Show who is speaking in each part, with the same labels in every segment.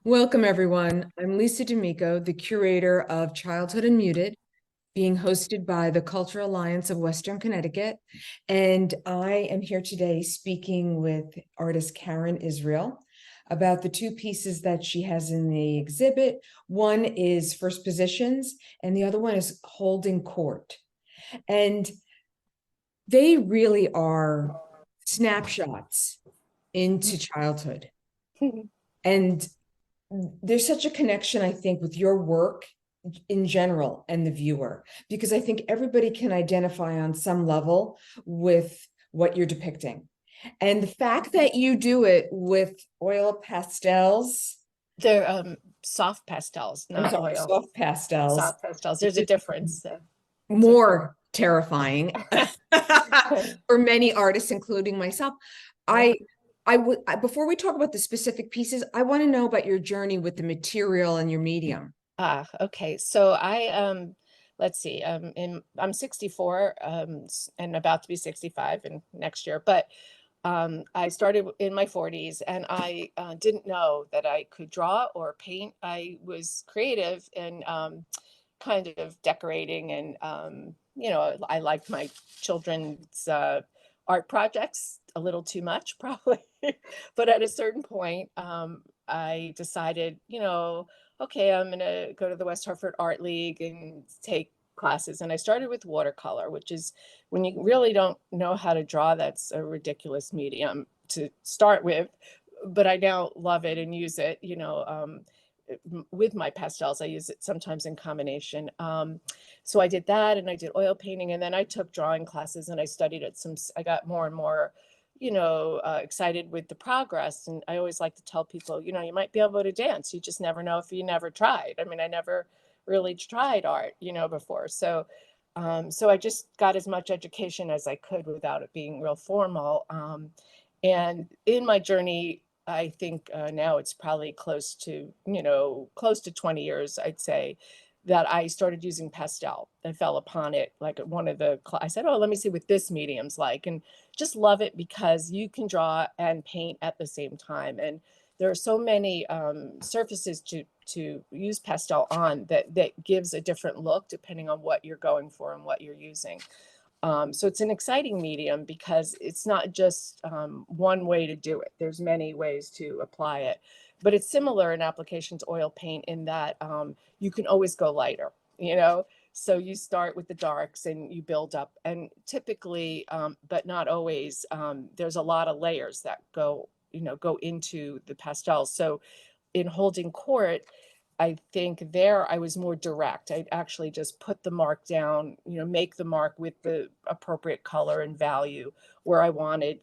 Speaker 1: Welcome, everyone. I'm Lisa D'Amico, the curator of Childhood Unmuted, being hosted by the Cultural Alliance of Western Connecticut. And I am here today speaking with artist Karen Israel about the two pieces that she has in the exhibit. One is First Positions, and the other one is Holding Court. And they really are snapshots into childhood. And there's such a connection, I think, with your work in general and the viewer, because I think everybody can identify on some level with what you're depicting. And the fact that you do it with oil pastels,
Speaker 2: They're soft pastels,
Speaker 1: I'm
Speaker 2: not
Speaker 1: sorry,
Speaker 2: oil.
Speaker 1: soft pastels,
Speaker 2: Soft pastels. There's a difference. It's okay.
Speaker 1: more terrifying for many artists, including myself. I would before we talk about the specific pieces, I want to know about your journey with the material and your medium.
Speaker 2: Okay. So let's see, I'm 64, and about to be 65 in next year, but I started in my 40s and I didn't know that I could draw or paint. I was creative and kind of decorating and I liked my children's art projects a little too much probably. But at a certain point, I decided, okay, I'm going to go to the West Hartford Art League and take classes. And I started with watercolor, which is, when you really don't know how to draw, that's a ridiculous medium to start with. But I now love it and use it, with my pastels. I use it sometimes in combination. So I did that, and I did oil painting, and then I took drawing classes and I studied it. I got more and more, excited with the progress. And I always like to tell people, you might be able to dance. You just never know if you never tried. I mean, I never really tried art, before. So I just got as much education as I could without it being real formal. And in my journey, I think now it's probably close to 20 years, I'd say, that I started using pastel. I fell upon it like at one of I said, oh, let me see what this medium's like, and just love it because you can draw and paint at the same time. And there are so many surfaces to use pastel on that gives a different look depending on what you're going for and what you're using. So it's an exciting medium because it's not just one way to do it. There's many ways to apply it, but it's similar in application to oil paint in that you can always go lighter, So you start with the darks and you build up, and typically, but not always, there's a lot of layers that go into the pastels. So in Holding Court, I think there I was more direct. I'd actually just put the mark down, make the mark with the appropriate color and value where I wanted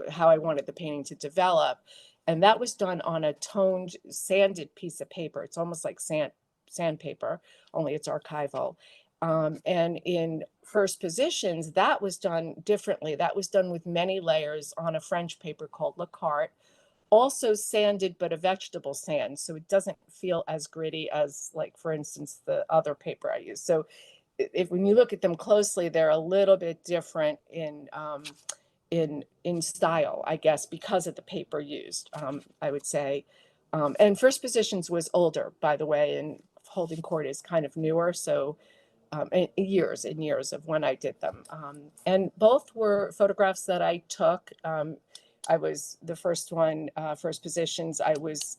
Speaker 2: how I wanted the painting to develop. And that was done on a toned, sanded piece of paper. It's almost like sandpaper, only it's archival. And in First Positions, that was done differently. That was done with many layers on a French paper called La Carte, also sanded, but a vegetable sand. So it doesn't feel as gritty as, like, for instance, the other paper I use. So when you look at them closely, they're a little bit different in style, I guess, because of the paper used, I would say. And First Positions was older, by the way, and Holding Court is kind of newer. So years and years of when I did them. And both were photographs that I took. I was the first one, First Positions. I was,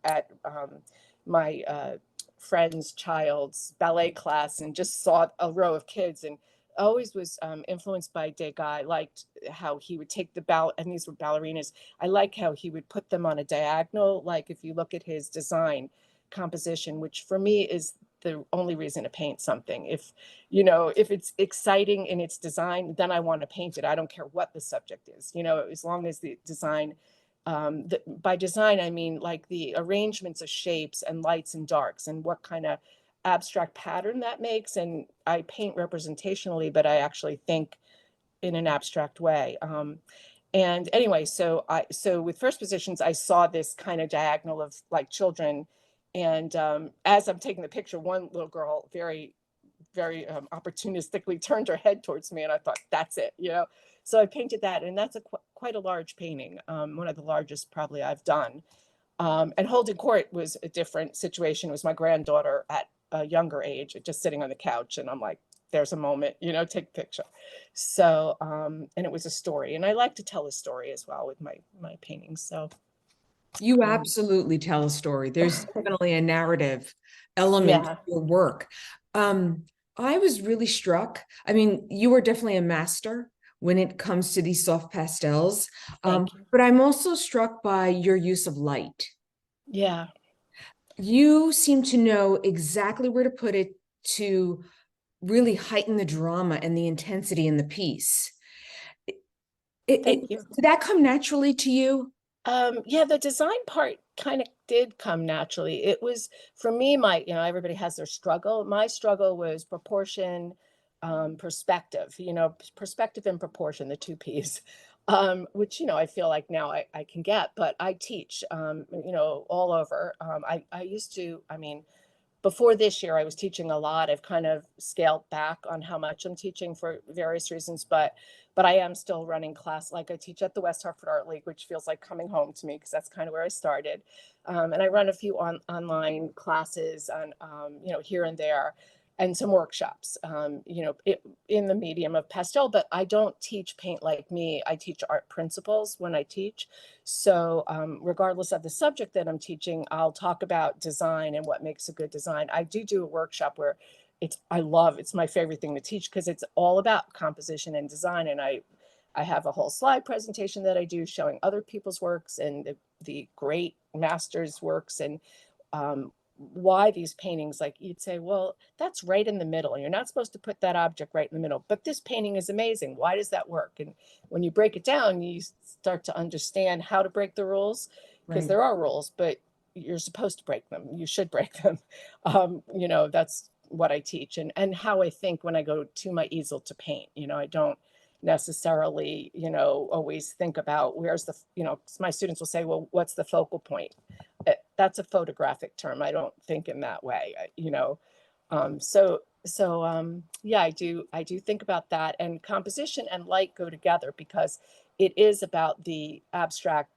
Speaker 2: at my friend's child's ballet class and just saw a row of kids, and always was influenced by Degas. I liked how he would take and these were ballerinas. I like how he would put them on a diagonal. Like if you look at his design composition, which for me is the only reason to paint something. If it's exciting in its design, then I want to paint it. I don't care what the subject is, as long as the design, by design, I mean like the arrangements of shapes and lights and darks and what kind of abstract pattern that makes. And I paint representationally, but I actually think in an abstract way. And anyway, so with First Positions, I saw this kind of diagonal of like children. And as I'm taking the picture, one little girl very, very opportunistically turned her head towards me, and I thought, that's it. So I painted that, and that's quite a large painting, one of the largest probably I've done. And holding court was a different situation. It was my granddaughter at a younger age, just sitting on the couch, and I'm like, there's a moment, take a picture. So, and it was a story, and I like to tell a story as well with my paintings. So,
Speaker 1: You
Speaker 2: um,
Speaker 1: absolutely tell a story. There's definitely a narrative element to
Speaker 2: yeah,
Speaker 1: your work. Um, I was really struck. I mean, you are definitely a master when it comes to these soft pastels.
Speaker 2: thank you.
Speaker 1: But I'm also struck by your use of light.
Speaker 2: Yeah,
Speaker 1: You seem to know exactly where to put it to really heighten the drama and the intensity in the piece.
Speaker 2: thank you.
Speaker 1: Did that come naturally to you?
Speaker 2: Yeah, the design part kind of did come naturally. It was for me, everybody has their struggle. My struggle was proportion, perspective, perspective and proportion, the two P's, which, I feel like now I can get, but I teach, all over. I used to, I mean, before this year, I was teaching a lot. I've kind of scaled back on how much I'm teaching for various reasons, but I am still running class. Like I teach at the West Hartford Art League, which feels like coming home to me because that's kind of where I started. And I run a few online classes on, here and there, and some workshops, in the medium of pastel. But I don't teach paint like me. I teach art principles when I teach. So, regardless of the subject that I'm teaching, I'll talk about design and what makes a good design. I do a workshop where it's my favorite thing to teach because it's all about composition and design. And I have a whole slide presentation that I do showing other people's works and the great masters' works, and why these paintings, like you'd say, well, that's right in the middle. You're not supposed to put that object right in the middle, but this painting is amazing. Why does that work? And when you break it down, you start to understand how to break the rules, because
Speaker 1: Right.
Speaker 2: there are rules, but you're supposed to break them. You should break them. That's what I teach, and how I think when I go to my easel to paint. I don't necessarily, always think about where's my students will say, well, what's the focal point? That's a photographic term. I don't think in that way, yeah, I do think about that, and composition and light go together because it is about the abstract